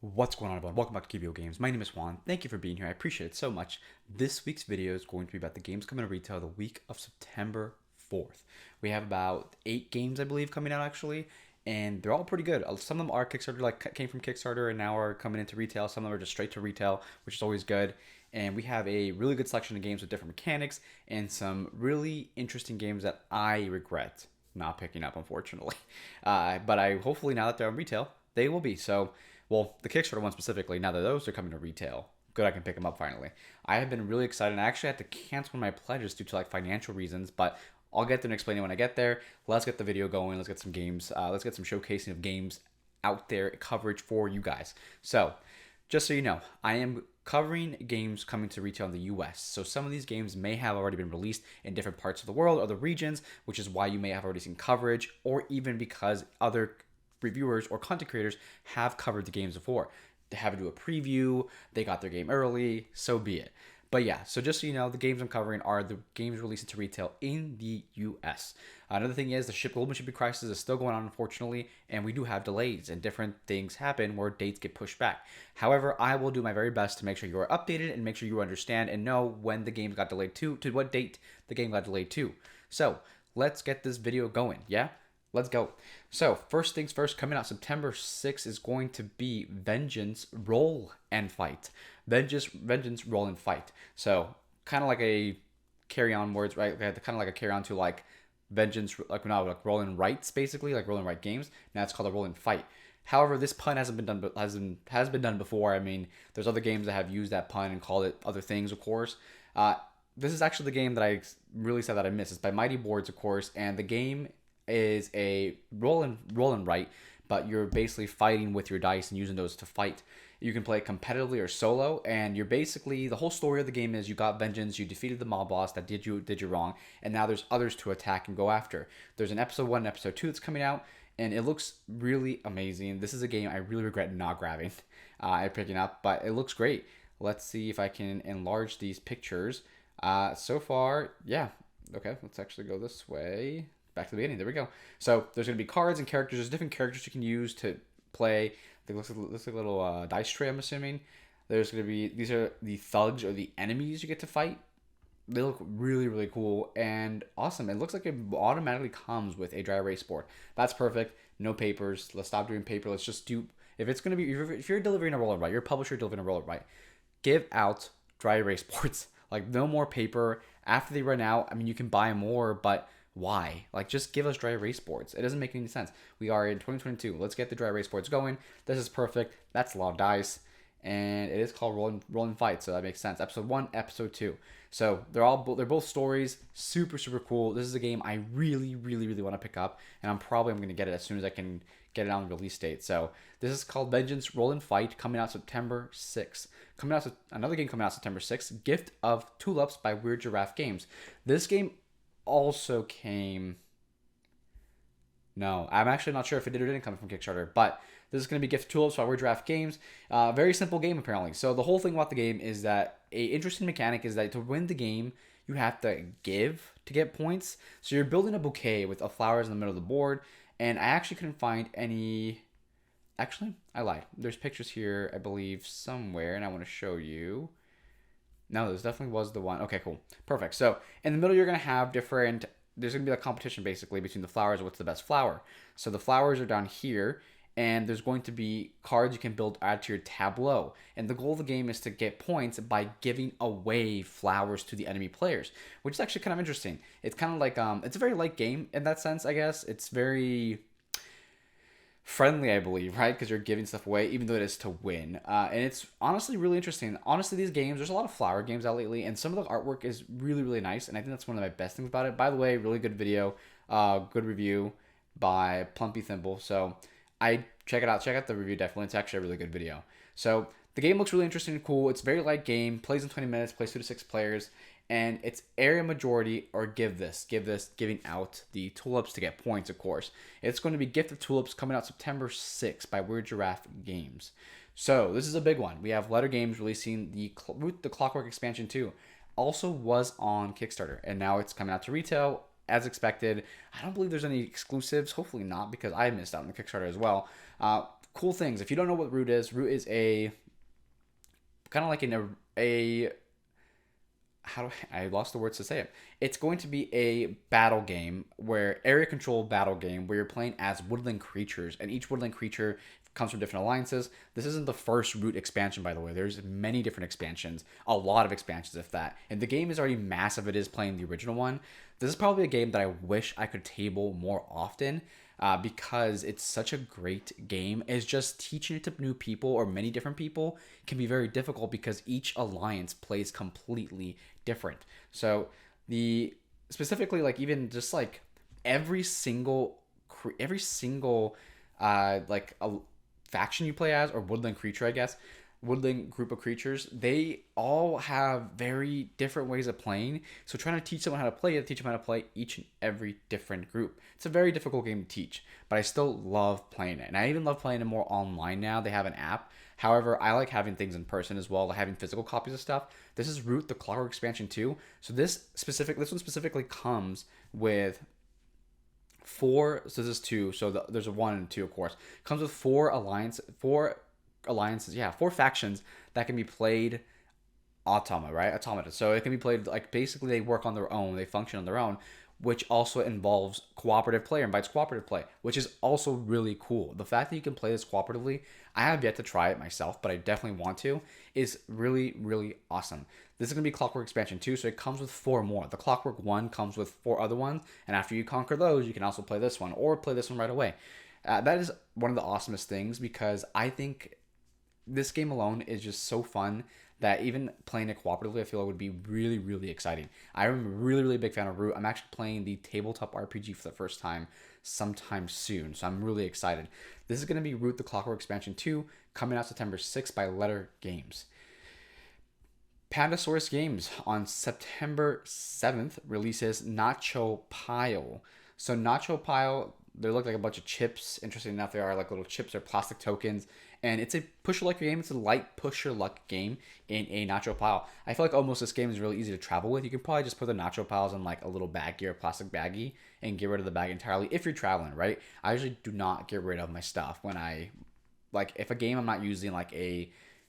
What's going on, everyone? Welcome back to QVO Games. My name is Juan. Thank you for being here. I appreciate it so much. This week's video is going to be about the games coming to retail the week of September 4th. We have about 8 games, I believe, coming out actually, and they're all pretty good. Some of them are Kickstarter, like came from Kickstarter and now are coming into retail. Some of them are just straight to retail, which is always good. And we have a really good selection of games with different mechanics and some really interesting games that I regret not picking up, unfortunately. But I hopefully now that they're on retail, they will be. So, well, the Kickstarter one specifically, now that those are coming to retail, good, I can pick them up finally. I have been really excited, and I actually had to cancel my pledges due to like financial reasons, but I'll get there and explain it when I get there. Let's get the video going. Let's get some games. Let's get some showcasing of games out there, coverage for you guys. So, just so you know, I am covering games coming to retail in the US. So some of these games may have already been released in different parts of the world or the regions, which is why you may have already seen coverage, or even because other reviewers or content creators have covered the games before. They have to do a preview, they got their game early, so be it. But yeah, so just so you know, the games I'm covering are the games released into retail in the US. Another thing is the global shipping crisis is still going on, unfortunately, and we do have delays and different things happen where dates get pushed back. However, I will do my very best to make sure you are updated and make sure you understand and know when the game got delayed to what date the game got delayed to. So let's get this video going, yeah? Let's go. So, first things first, coming out September 6th is going to be Vengeance Roll and Fight. Vengeance Roll and Fight. So, kind of like a carry on words, right? Kind of like a carry on to like Vengeance, like now like Roll and Rights, basically, like Roll and Write games. Now it's called a Roll and Fight. However, this pun hasn't been done, but has been done before. I mean, there's other games that have used that pun and called it other things, of course. This is actually the game that I really said that I missed. It's by Mighty Boards, of course, and the game is a roll and write, but you're basically fighting with your dice and using those to fight. You can play competitively or solo, and you're basically the whole story of the game is you got vengeance, you defeated the mob boss that did you wrong, and now there's others to attack and go after. There's an episode 1 and episode 2 that's coming out, and it looks really amazing. This is a game I really regret not grabbing and picking up, but it looks great. Let's see if I can enlarge these pictures. So far, yeah. Okay, let's actually go this way. Back to the beginning. There we go. So there's going to be cards and characters. There's different characters you can use to play. It looks like a little dice tray, I'm assuming. There's going to be, these are the thugs or the enemies you get to fight. They look really, really cool and awesome. It looks like it automatically comes with a dry erase board. That's perfect. No papers. Let's stop doing paper. Let's just do, if it's going to be, if you're delivering a roller right, you're a publisher delivering a roller right, give out dry erase boards. Like no more paper. After they run out, I mean, you can buy more, but why? Like, just give us dry erase boards. It doesn't make any sense. We are in 2022. Let's get the dry erase boards going. This is perfect. That's a lot of dice. And it is called Roll and Fight, so that makes sense. Episode 1, Episode 2. So they're both stories. Super, super cool. This is a game I really, really, really want to pick up. And I'm going to get it as soon as I can get it on release date. So this is called Vengeance Roll and Fight, coming out September 6th. Another game coming out September 6th, Gift of Tulips by Weird Giraffe Games. This game also came. No, I'm actually not sure if it did or didn't come from Kickstarter, but this is going to be Gift Tulips by Weird Giraffe Games. Very simple game, apparently. So the whole thing about the game is that a interesting mechanic is that to win the game, you have to give to get points. So you're building a bouquet with flowers in the middle of the board, and I actually couldn't find any. Actually, I lied. There's pictures here, I believe, somewhere, and I want to show you. No, this definitely was the one. Okay, cool. Perfect. So in the middle, you're going to have different, there's going to be a competition basically between the flowers. What's the best flower? So the flowers are down here, and there's going to be cards you can build add to your tableau. And the goal of the game is to get points by giving away flowers to the enemy players, which is actually kind of interesting. It's kind of like, it's a very light game in that sense, I guess. It's very friendly, I believe, right? Because you're giving stuff away, even though it is to win. And it's honestly really interesting. Honestly, these games, there's a lot of flower games out lately, and some of the artwork is really, really nice. And I think that's one of my best things about it. By the way, really good video, good review by Plumpy Thimble. So I check it out. Check out the review, definitely. It's actually a really good video. So the game looks really interesting and cool. It's a very light game, plays in 20 minutes, plays 2 to 6 players. And it's area majority or giving out the tulips to get points, of course. It's going to be Gift of Tulips coming out September 6th by Weird Giraffe Games. So this is a big one. We have Letter Games releasing the Clockwork expansion 2. Also was on Kickstarter, and now it's coming out to retail as expected. I don't believe there's any exclusives. Hopefully not, because I missed out on the Kickstarter as well. cool things. If you don't know what Root is a kind of like a how do I lost the words to say it. It's going to be a battle game where area control battle game where you're playing as woodland creatures, and each woodland creature comes from different alliances. This isn't the first Root expansion, by the way. There's many different expansions, a lot of expansions, if that. And the game is already massive. It is playing the original one. This is probably a game that I wish I could table more often. Because it's such a great game. It's just teaching it to new people or many different people can be very difficult because each alliance plays completely different. So the specifically like even just like every single like a faction you play as or woodland creature, I guess, woodland group of creatures, they all have very different ways of playing. So trying to teach someone how to play it, teach them how to play each and every different group. It's a very difficult game to teach, but I still love playing it. And I even love playing it more online now. They have an app. However, I like having things in person as well, like having physical copies of stuff. This is Root, the Clockwork expansion too. So this one specifically comes with four. So this is two. So there's a one and two, of course. Comes with four alliances, yeah, four factions that can be played automata. So it can be played like basically they work on their own, they function on their own, which also involves cooperative play, or invites cooperative play, which is also really cool. The fact that you can play this cooperatively, I have yet to try it myself, but I definitely want to, is really, really awesome. This is going to be Clockwork expansion 2, so it comes with 4 more. The Clockwork 1 comes with 4 other ones, and after you conquer those, you can also play this one, or play this one right away. That is one of the awesomest things, because I think this game alone is just so fun that even playing it cooperatively, I feel it would be really, really exciting. I'm a really, really big fan of Root. I'm actually playing the tabletop RPG for the first time sometime soon, so I'm really excited. This is going to be Root the Clockwork Expansion 2, coming out September 6th by Letter Games. Pandasaurus Games on September 7th releases Nacho Pile. So Nacho Pile, they look like a bunch of chips. Interesting enough, they are like little chips or plastic tokens. And it's a push your luck game. It's a light push your luck game in a Nacho Pile. I feel like almost this game is really easy to travel with. You can probably just put the Nacho Piles in like a little baggie or a plastic baggie and get rid of the bag entirely if you're traveling, right? I usually do not get rid of my stuff when I, like, if a game I'm not using, like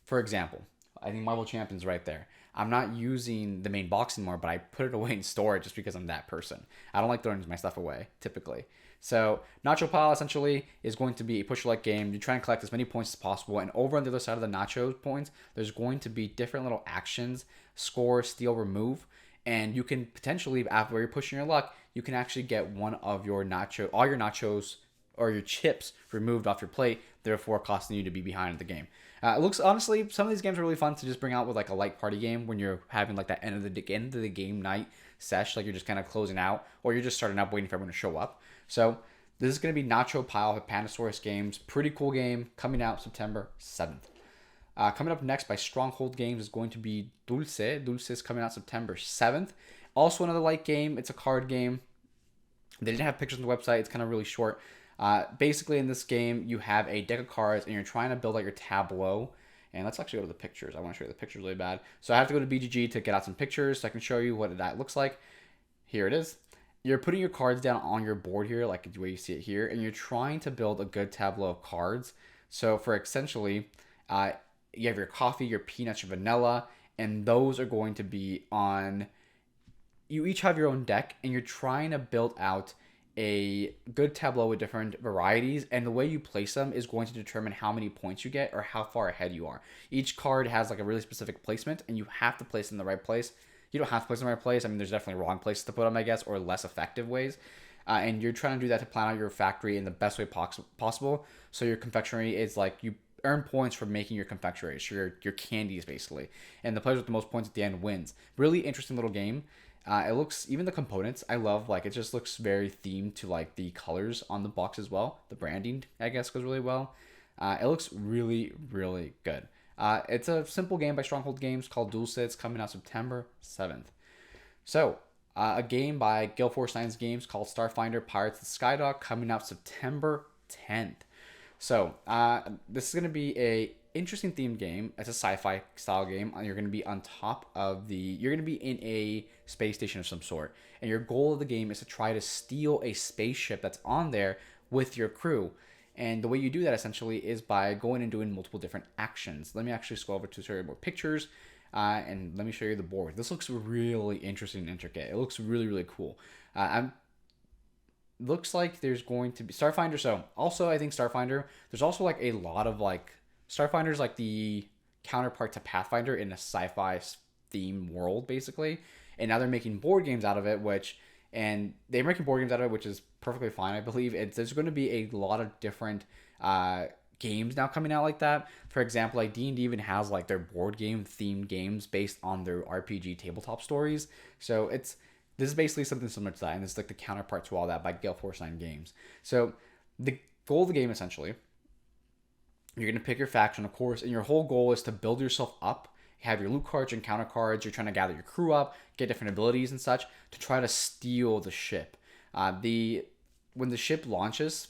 for example, I think Marvel Champions right there. I'm not using the main box anymore, but I put it away and store it just because I'm that person. I don't like throwing my stuff away, typically. So Nacho Pile essentially is going to be a push-like game. You try and collect as many points as possible, and over on the other side of the Nacho points, there's going to be different little actions: score, steal, remove, and you can potentially, after you're pushing your luck, you can actually get all your nachos or your chips removed off your plate, therefore costing you to be behind in the game. It looks, honestly, some of these games are really fun to just bring out with like a light party game when you're having like that end of the game night sesh, like you're just kind of closing out, or you're just starting up waiting for everyone to show up. So this is going to be Nacho Pile with Pandasaurus Games. Pretty cool game, coming out September 7th. Coming up next by Stronghold Games is going to be Dulce. Dulce is coming out September 7th. Also another light game. It's a card game. They didn't have pictures on the website. It's kind of really short. Basically, in this game, you have a deck of cards, and you're trying to build out your tableau. And let's actually go to the pictures. I want to show you the pictures really bad. So I have to go to BGG to get out some pictures so I can show you what that looks like. Here it is. You're putting your cards down on your board here, like the way you see it here, and you're trying to build a good tableau of cards. So for essentially, you have your coffee, your peanuts, your vanilla, and those are going to be on... You each have your own deck, and you're trying to build out a good tableau with different varieties, and the way you place them is going to determine how many points you get or how far ahead you are. Each card has like a really specific placement, and you have to place it in the right place. You don't have to place it in the right place. I mean, there's definitely wrong places to put them, I guess, or less effective ways. And you're trying to do that to plan out your factory in the best way possible. So your confectionery is like, you earn points for making your confectionery, so your candies basically. And the player with the most points at the end wins. Really interesting little game. It looks, even the components, I love, like, it just looks very themed to like the colors on the box as well. The branding, I guess, goes really well. It looks really, really good. It's a simple game by Stronghold Games called Dulce. It's coming out September 7th. So, a game by Gale Force 9's Games called Starfinder Pirates of Skydock, coming out September 10th. So, this is going to be a interesting themed game. It's a sci-fi style game. You're going to be on top of you're going to be in a space station of some sort. And your goal of the game is to try to steal a spaceship that's on there with your crew. And the way you do that essentially is by going and doing multiple different actions. Let me actually scroll over to show you more pictures. And let me show you the board. This looks really interesting and intricate. It looks really, really cool. Looks like there's going to be Starfinder. So also, I think Starfinder, there's also like a lot of like Starfinder's like the counterpart to Pathfinder in a sci-fi theme world, basically. And now they're making board games out of it, and they're making board games out of it, which is perfectly fine, I believe. There's going to be a lot of different games now coming out like that. For example, like D&D even has like their board game themed games based on their RPG tabletop stories. So this is basically something similar to that, and it's like the counterpart to all that by Gale Force 9 Games. So the goal of the game, essentially, you're going to pick your faction, of course, and your whole goal is to build yourself up. You have your loot cards, your encounter cards, you're trying to gather your crew up, get different abilities and such to try to steal the ship. When the ship launches,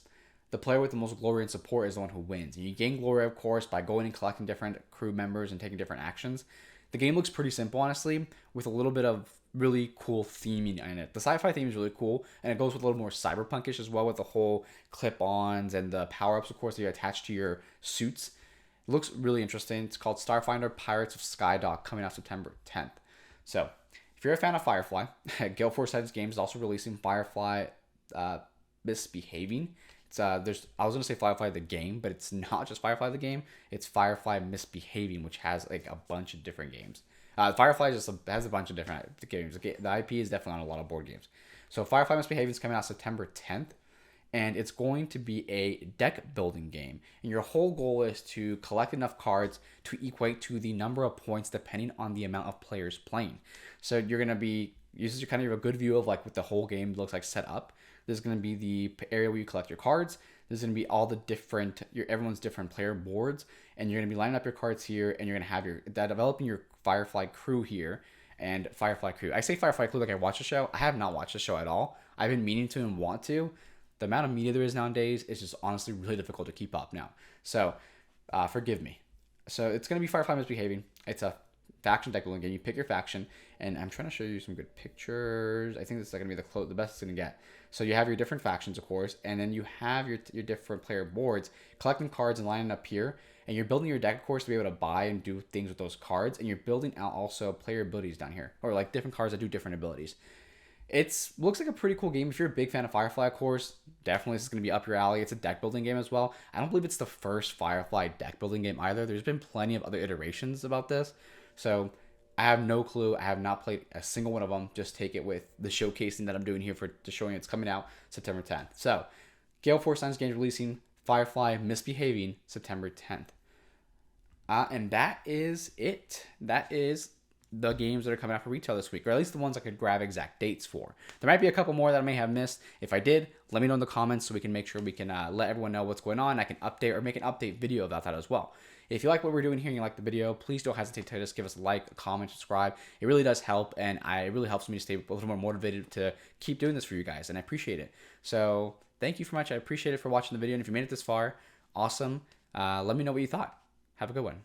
the player with the most glory and support is the one who wins. And you gain glory, of course, by going and collecting different crew members and taking different actions. The game looks pretty simple, honestly, with a little bit of really cool theming in it. The sci-fi theme is really cool, and it goes with a little more cyberpunkish as well, with the whole clip-ons and the power-ups, of course, that you attach to your suits. It looks really interesting. It's called Starfinder Pirates of Skydock, coming out September 10th. So, if you're a fan of Firefly, Gale Force Games is also releasing Firefly Misbehavin. I was gonna say Firefly the game, but it's not just Firefly the game. It's Firefly Misbehavin, which has like a bunch of different games. Firefly has a bunch of different games. The IP is definitely on a lot of board games. So Firefly Misbehavin is coming out September 10th, and it's going to be a deck building game. And your whole goal is to collect enough cards to equate to the number of points depending on the amount of players playing. So you're gonna be uses kind of a good view of like what the whole game looks like set up. There's going to be the area where you collect your cards. There's going to be all the different everyone's different player boards, and you're going to be lining up your cards here, and you're going to have developing your Firefly crew here and Firefly crew. I say Firefly crew like I watch the show. I have not watched the show at all. I've been meaning to and want to. The amount of media there is nowadays is just honestly really difficult to keep up now. So forgive me. So it's going to be Firefly Misbehaving. It's a faction deck building game. You pick your faction, and I'm trying to show you some good pictures. I think this is going to be the best it's going to get. So you have your different factions, of course, and then you have your different player boards, collecting cards and lining up here, and you're building your deck, of course, to be able to buy and do things with those cards, and you're building out also player abilities down here, or like different cards that do different abilities. It looks like a pretty cool game. If you're a big fan of Firefly, of course, definitely this is going to be up your alley. It's a deck building game as well. I don't believe it's the first Firefly deck building game either. There's been plenty of other iterations about this. So I have no clue. I have not played a single one of them. Just take it with the showcasing that I'm doing here to showing it's coming out September 10th. So Gale Force Games releasing Firefly Misbehaving September 10th. And that is it. That is the games that are coming out for retail this week, or at least the ones I could grab exact dates for. There might be a couple more that I may have missed. If I did, let me know in the comments so we can make sure we can let everyone know what's going on. I can update or make an update video about that as well. If you like what we're doing here and you like the video, please don't hesitate to just give us a like, a comment, subscribe. It really does help, and it really helps me to stay a little more motivated to keep doing this for you guys, and I appreciate it. So thank you so much. I appreciate it for watching the video, and if you made it this far, awesome. Let me know what you thought. Have a good one.